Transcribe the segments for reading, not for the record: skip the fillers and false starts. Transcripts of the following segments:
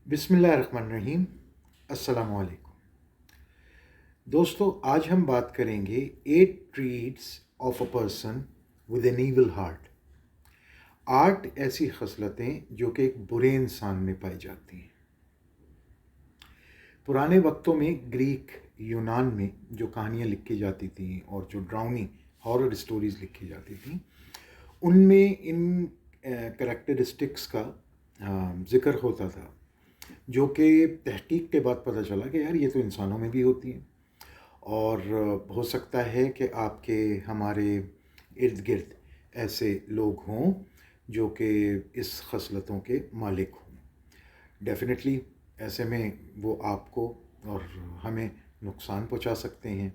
بسم اللہ الرحمن الرحیم۔ السلام علیکم دوستو، آج ہم بات کریں گے 8 traits of a person with an evil heart. 8 ایسی خصلتیں جو کہ ایک برے انسان میں پائی جاتی ہیں۔ پرانے وقتوں میں گریک یونان میں جو کہانیاں لکھی جاتی تھیں اور جو ڈراؤنی ہارر اسٹوریز لکھی جاتی تھیں، ان میں ان کریکٹرسٹکس کا ذکر ہوتا تھا، جو کہ تحقیق کے بعد پتہ چلا کہ یار یہ تو انسانوں میں بھی ہوتی ہیں، اور ہو سکتا ہے کہ آپ کے ہمارے ارد گرد ایسے لوگ ہوں جو کہ اس خصلتوں کے مالک ہوں۔ ڈیفینیٹلی ایسے میں وہ آپ کو اور ہمیں نقصان پہنچا سکتے ہیں۔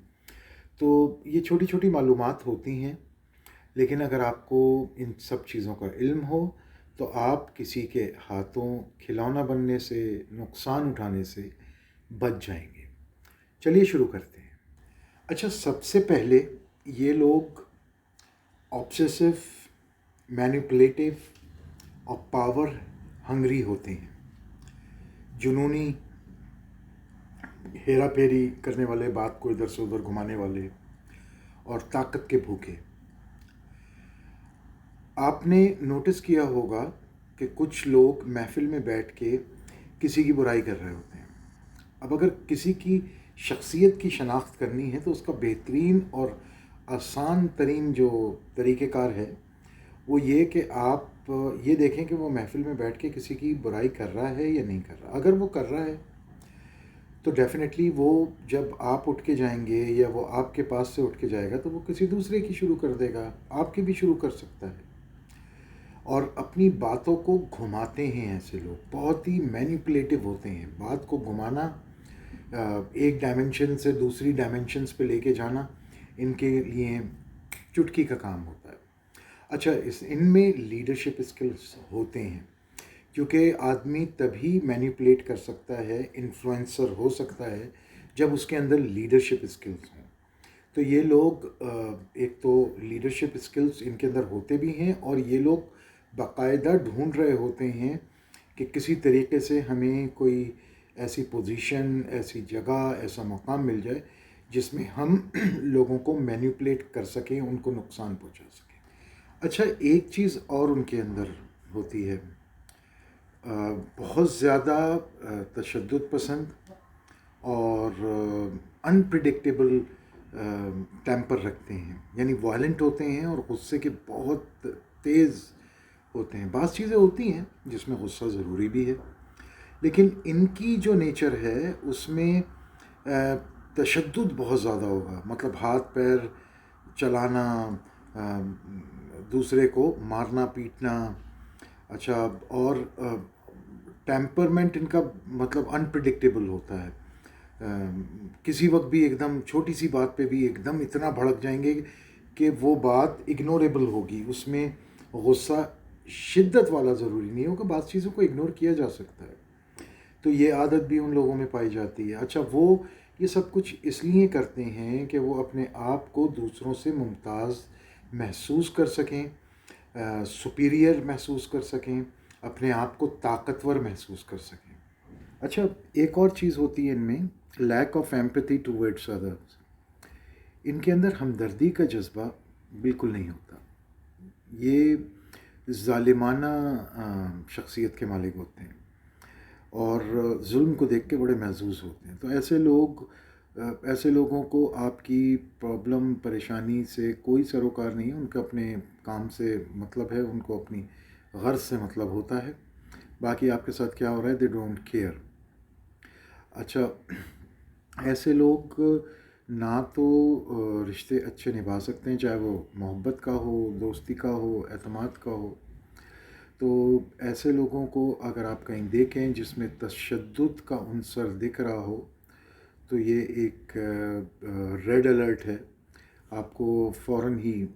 تو یہ چھوٹی چھوٹی معلومات ہوتی ہیں، لیکن اگر آپ کو ان سب چیزوں کا علم ہو تو آپ کسی کے ہاتھوں کھلونا بننے سے، نقصان اٹھانے سے بچ جائیں گے۔ چلیے شروع کرتے ہیں۔ اچھا، سب سے پہلے یہ لوگ آبسیسو، مینیپولیٹو اور پاور ہنگری ہوتے ہیں۔ جنونی، ہیرا پھیری کرنے والے، بات کو ادھر سے ادھر گھمانے والے اور طاقت کے بھوکے۔ آپ نے نوٹس کیا ہوگا کہ کچھ لوگ محفل میں بیٹھ کے کسی کی برائی کر رہے ہوتے ہیں۔ اب اگر کسی کی شخصیت کی شناخت کرنی ہے تو اس کا بہترین اور آسان ترین جو طریقہ کار ہے وہ یہ کہ آپ یہ دیکھیں کہ وہ محفل میں بیٹھ کے کسی کی برائی کر رہا ہے یا نہیں کر رہا۔ اگر وہ کر رہا ہے تو ڈیفینیٹلی وہ جب آپ اٹھ کے جائیں گے یا وہ آپ کے پاس سے اٹھ کے جائے گا تو وہ کسی دوسرے کی شروع کر دے گا، آپ کی بھی شروع کر سکتا ہے، اور اپنی باتوں کو گھماتے ہیں۔ ایسے لوگ بہت ہی مینیپولیٹو ہوتے ہیں۔ بات کو گھمانا، ایک ڈائمنشن سے دوسری ڈائمنشنز پہ لے کے جانا ان کے لیے چٹکی کا کام ہوتا ہے۔ اچھا، ان میں لیڈرشپ اسکلز ہوتے ہیں، کیونکہ آدمی تبھی مینیپولیٹ کر سکتا ہے، انفلوئنسر ہو سکتا ہے، جب اس کے اندر لیڈرشپ اسکلز ہوں۔ تو یہ لوگ ایک تو لیڈرشپ اسکلز ان کے اندر ہوتے بھی ہیں، اور یہ لوگ باقاعدہ ڈھونڈ رہے ہوتے ہیں کہ کسی طریقے سے ہمیں کوئی ایسی پوزیشن، ایسی جگہ، ایسا مقام مل جائے جس میں ہم لوگوں کو مینیپولیٹ کر سکیں، ان کو نقصان پہنچا سکیں۔ اچھا، ایک چیز اور ان کے اندر ہوتی ہے، بہت زیادہ تشدد پسند اور انپریڈکٹیبل ٹیمپر رکھتے ہیں، یعنی وائلنٹ ہوتے ہیں اور غصے کے بہت تیز ہوتے ہیں۔ بعض چیزیں ہوتی ہیں جس میں غصہ ضروری بھی ہے، لیکن ان کی جو نیچر ہے اس میں تشدد بہت زیادہ ہوگا، مطلب ہاتھ پیر چلانا، دوسرے کو مارنا پیٹنا۔ اچھا، اور ٹیمپرمنٹ ان کا مطلب انپریڈکٹیبل ہوتا ہے۔ کسی وقت بھی ایک دم چھوٹی سی بات پہ بھی ایک دم اتنا بھڑک جائیں گے کہ وہ بات اگنوریبل ہوگی۔ اس میں غصہ شدت والا ضروری نہیں ہوگا، بعض چیزوں کو اگنور کیا جا سکتا ہے۔ تو یہ عادت بھی ان لوگوں میں پائی جاتی ہے۔ اچھا، وہ یہ سب کچھ اس لیے کرتے ہیں کہ وہ اپنے آپ کو دوسروں سے ممتاز محسوس کر سکیں، سپیریئر محسوس کر سکیں، اپنے آپ کو طاقتور محسوس کر سکیں۔ اچھا، ایک اور چیز ہوتی ہے ان میں، لیک آف ایمپتھی ٹوورڈس ادرس۔ ان کے اندر ہمدردی کا جذبہ بالکل نہیں ہوتا۔ یہ ظالمانہ شخصیت کے مالک ہوتے ہیں اور ظلم کو دیکھ کے بڑے محظوظ ہوتے ہیں۔ تو ایسے لوگوں کو آپ کی پرابلم، پریشانی سے کوئی سروکار نہیں ہے، ان کا اپنے کام سے مطلب ہے، ان کو اپنی غرض سے مطلب ہوتا ہے، باقی آپ کے ساتھ کیا ہو رہا ہے دے ڈونٹ کیئر۔ اچھا، ایسے لوگ نہ تو رشتے اچھے نبھا سکتے ہیں، چاہے وہ محبت کا ہو، دوستی کا ہو، اعتماد کا ہو۔ تو ایسے لوگوں کو اگر آپ کہیں دیکھیں جس میں تشدد کا عنصر دکھ رہا ہو تو یہ ایک ریڈ الرٹ ہے، آپ کو فوراً ہی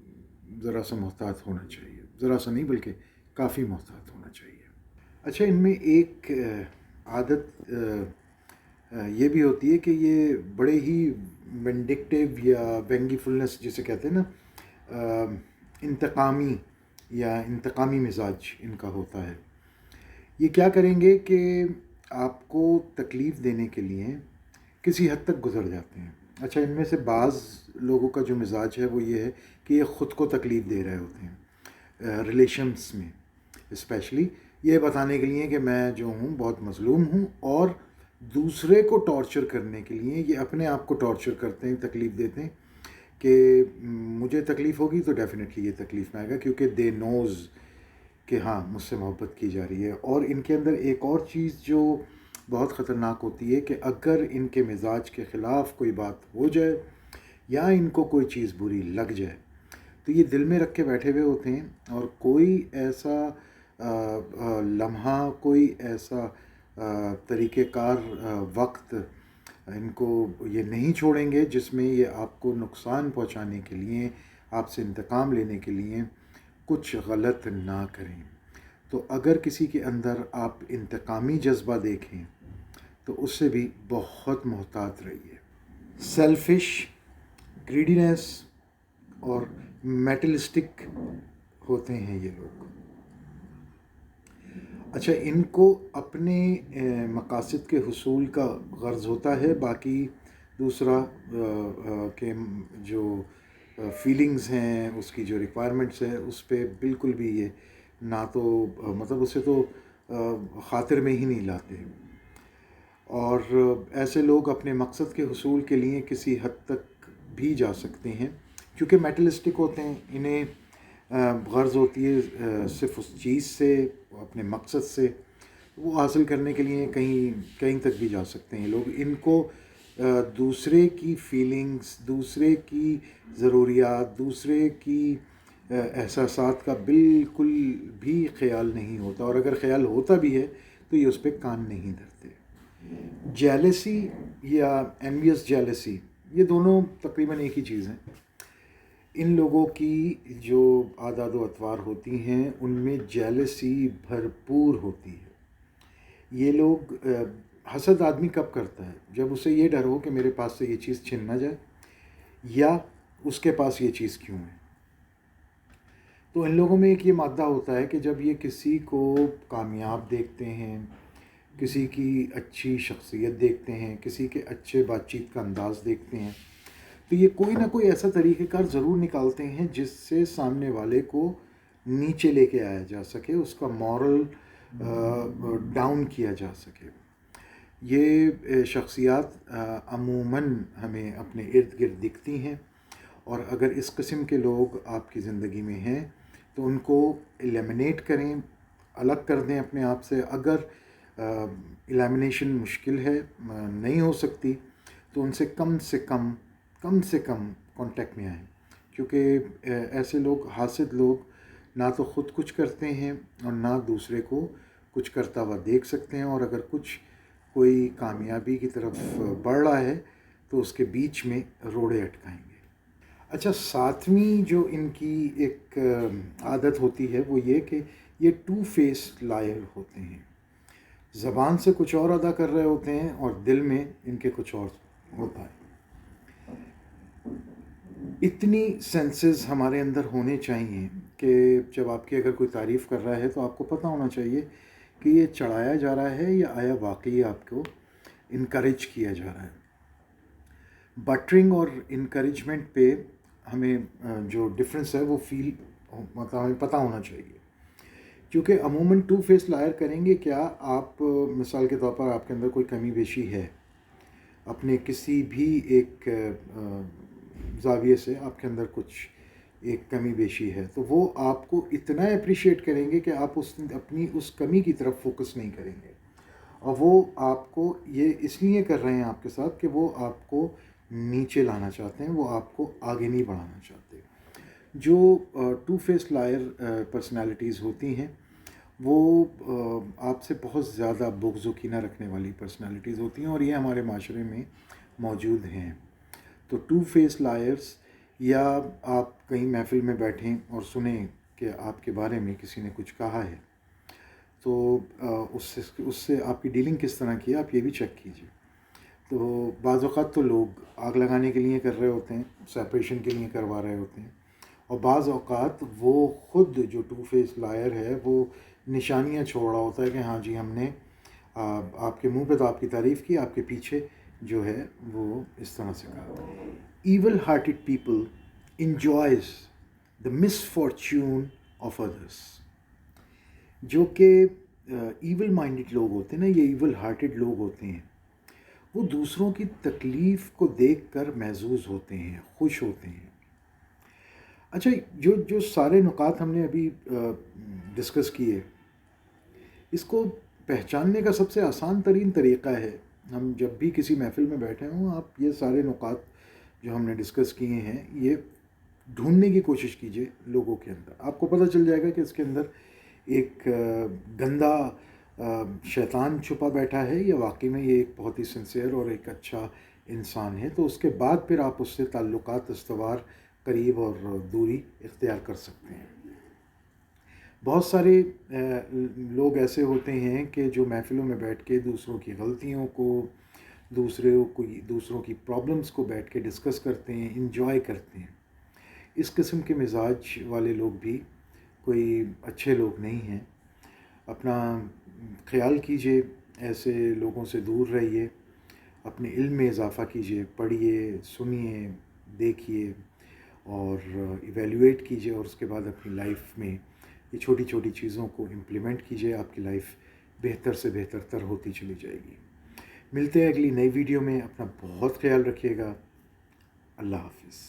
ذرا سا محتاط ہونا چاہیے، ذرا سا نہیں بلکہ کافی محتاط ہونا چاہیے۔ اچھا، ان میں ایک عادت یہ بھی ہوتی ہے کہ یہ بڑے ہی وینڈکٹیو یا وینگی فلنس جسے کہتے ہیں نا، انتقامی مزاج ان کا ہوتا ہے۔ یہ کیا کریں گے کہ آپ کو تکلیف دینے کے لیے کسی حد تک گزر جاتے ہیں. اچھا، ان میں سے بعض لوگوں کا جو مزاج ہے وہ یہ ہے کہ یہ خود کو تکلیف دے رہے ہوتے ہیں ریلیشنس میں، اسپیشلی یہ بتانے کے لیے کہ میں جو ہوں بہت مظلوم ہوں، اور دوسرے کو ٹارچر کرنے کے لیے یہ اپنے آپ کو ٹارچر کرتے ہیں، تکلیف دیتے ہیں کہ مجھے تکلیف ہوگی تو ڈیفینیٹلی یہ تکلیف میں آئے گا، کیونکہ دے نوز کہ ہاں مجھ سے محبت کی جا رہی ہے. اور ان کے اندر ایک اور چیز جو بہت خطرناک ہوتی ہے کہ اگر ان کے مزاج کے خلاف کوئی بات ہو جائے یا ان کو کوئی چیز بری لگ جائے تو یہ دل میں رکھ کے بیٹھے ہوئے ہوتے ہیں، اور کوئی ایسا لمحہ، کوئی ایسا طریقہ کار وقت ان کو یہ نہیں چھوڑیں گے جس میں یہ آپ کو نقصان پہنچانے کے لیے، آپ سے انتقام لینے کے لیے کچھ غلط نہ کریں. تو اگر کسی کے اندر آپ انتقامی جذبہ دیکھیں تو اس سے بھی بہت محتاط رہیے. سیلفش، گریڈینس اور میٹلسٹک ہوتے ہیں یہ لوگ. اچھا، ان کو اپنے مقاصد کے حصول کا غرض ہوتا ہے، باقی دوسرا کہ جو فیلنگز ہیں، اس کی جو ریکوائرمنٹس ہیں، اس پہ بالکل بھی یہ نہ تو مطلب اسے تو خاطر میں ہی نہیں لاتے. اور ایسے لوگ اپنے مقصد کے حصول کے لیے کسی حد تک بھی جا سکتے ہیں، کیونکہ میٹلسٹک ہوتے ہیں. انہیں غرض ہوتی ہے صرف اس چیز سے، اپنے مقصد سے، وہ حاصل کرنے کے لیے کہیں تک بھی جا سکتے ہیں لوگ. ان کو دوسرے کی فیلنگز، دوسرے کی ضروریات، دوسرے کی احساسات کا بالکل بھی خیال نہیں ہوتا، اور اگر خیال ہوتا بھی ہے تو یہ اس پہ کان نہیں دھرتے. جیلسی یا انویس جیلسی، یہ دونوں تقریباً ایک ہی چیز ہیں. ان لوگوں کی جو عادات و اطوار ہوتی ہیں ان میں جیلسی بھرپور ہوتی ہے. یہ لوگ حسد آدمی کب کرتا ہے؟ جب اسے یہ ڈر ہو کہ میرے پاس سے یہ چیز چھن نہ جائے، یا اس کے پاس یہ چیز کیوں ہے. تو ان لوگوں میں ایک یہ مادہ ہوتا ہے کہ جب یہ کسی کو کامیاب دیکھتے ہیں، کسی کی اچھی شخصیت دیکھتے ہیں، کسی کے اچھے بات چیت کا انداز دیکھتے ہیں، تو یہ کوئی نہ کوئی ایسا طریقہ کار ضرور نکالتے ہیں جس سے سامنے والے کو نیچے لے کے آیا جا سکے، اس کا مورل ڈاؤن کیا جا سکے. یہ شخصیات عموماً ہمیں اپنے ارد گرد دکھتی ہیں، اور اگر اس قسم کے لوگ آپ کی زندگی میں ہیں تو ان کو ایلیمنیٹ کریں، الگ کر دیں اپنے آپ سے. اگر ایلیمنیشن مشکل ہے، نہیں ہو سکتی، تو ان سے کم سے کم کانٹیکٹ میں آئیں، کیونکہ ایسے لوگ، حاسد لوگ، نہ تو خود کچھ کرتے ہیں اور نہ دوسرے کو کچھ کرتا ہوا دیکھ سکتے ہیں، اور اگر کوئی کامیابی کی طرف بڑھ رہا ہے تو اس کے بیچ میں روڑے اٹکائیں گے. اچھا، ساتویں جو ان کی ایک عادت ہوتی ہے وہ یہ کہ یہ ٹو فیس لائر ہوتے ہیں. زبان سے کچھ اور ادا کر رہے ہوتے ہیں اور دل میں ان کے کچھ اور ہوتا ہے. اتنی سینسز ہمارے اندر ہونے چاہیے کہ جب آپ کی اگر کوئی تعریف کر رہا ہے تو آپ کو پتہ ہونا چاہیے کہ یہ چڑھایا جا رہا ہے یا آیا واقعی آپ کو انکریج کیا جا رہا ہے. بٹرنگ اور انکریجمنٹ پہ ہمیں جو ڈفرینس ہے وہ مطلب ہمیں پتہ ہونا چاہیے، کیونکہ عموماً ٹو فیس لائر کریں گے کیا؟ آپ مثال کے طور پر آپ کے اندر کوئی کمی بیشی ہے، اپنے کسی بھی ایک زاویے سے آپ کے اندر کچھ ایک کمی بیشی ہے، تو وہ آپ کو اتنا اپریشیٹ کریں گے کہ آپ اپنی اس کمی کی طرف فوکس نہیں کریں گے، اور وہ آپ کو یہ اس لیے کر رہے ہیں آپ کے ساتھ کہ وہ آپ کو نیچے لانا چاہتے ہیں، وہ آپ کو آگے نہیں بڑھانا چاہتے. جو ٹو فیس لائر پرسنالٹیز ہوتی ہیں وہ آپ سے بہت زیادہ بغض و کینہ رکھنے والی پرسنالٹیز ہوتی ہیں، اور یہ ہمارے معاشرے میں موجود ہیں. تو ٹو فیس لائرز، یا آپ کہیں محفل میں بیٹھیں اور سنیں کہ آپ کے بارے میں کسی نے کچھ کہا ہے، تو اس سے آپ کی ڈیلنگ کس طرح کی ہے آپ یہ بھی چیک کیجیے. تو بعض اوقات تو لوگ آگ لگانے کے لیے کر رہے ہوتے ہیں، سیپریشن کے لیے کروا رہے ہوتے ہیں، اور بعض اوقات وہ خود جو ٹو فیس لائر ہے وہ نشانیاں چھوڑ رہا ہوتا ہے کہ ہاں جی ہم نے آپ کے منہ پہ تو آپ کی تعریف کی، آپ کے پیچھے جو ہے وہ اس طرح سے کہا، evil hearted people enjoys the misfortune of others. جو کہ ایول مائنڈڈ لوگ ہوتے ہیں نا، یہ ایول ہارٹیڈ لوگ ہوتے ہیں، وہ دوسروں کی تکلیف کو دیکھ کر محظوظ ہوتے ہیں، خوش ہوتے ہیں. اچھا، جو سارے نکات ہم نے ابھی ڈسکس کیے، اس کو پہچاننے کا سب سے آسان ترین طریقہ ہے، ہم جب بھی کسی محفل میں بیٹھے ہوں، آپ یہ سارے نکات جو ہم نے ڈسکس کیے ہیں یہ ڈھونڈنے کی کوشش کیجئے لوگوں کے اندر. آپ کو پتہ چل جائے گا کہ اس کے اندر ایک گندا شیطان چھپا بیٹھا ہے یا واقعی میں یہ ایک بہت ہی سنسیئر اور ایک اچھا انسان ہے. تو اس کے بعد پھر آپ اس سے تعلقات استوار، قریب اور دوری اختیار کر سکتے ہیں. بہت سارے لوگ ایسے ہوتے ہیں کہ جو محفلوں میں بیٹھ کے دوسروں کی غلطیوں کو، دوسروں کی پرابلمس کو بیٹھ کے ڈسکس کرتے ہیں، انجوائے کرتے ہیں. اس قسم کے مزاج والے لوگ بھی کوئی اچھے لوگ نہیں ہیں. اپنا خیال کیجئے، ایسے لوگوں سے دور رہیے، اپنے علم میں اضافہ کیجئے، پڑھیے، سنیے، دیکھیے اور ایویلیویٹ کیجئے، اور اس کے بعد اپنی لائف میں یہ چھوٹی چھوٹی چیزوں کو امپلیمنٹ کیجئے. آپ کی لائف بہتر سے بہتر تر ہوتی چلی جائے گی. ملتے ہیں اگلی نئی ویڈیو میں. اپنا بہت خیال رکھیے گا. اللہ حافظ.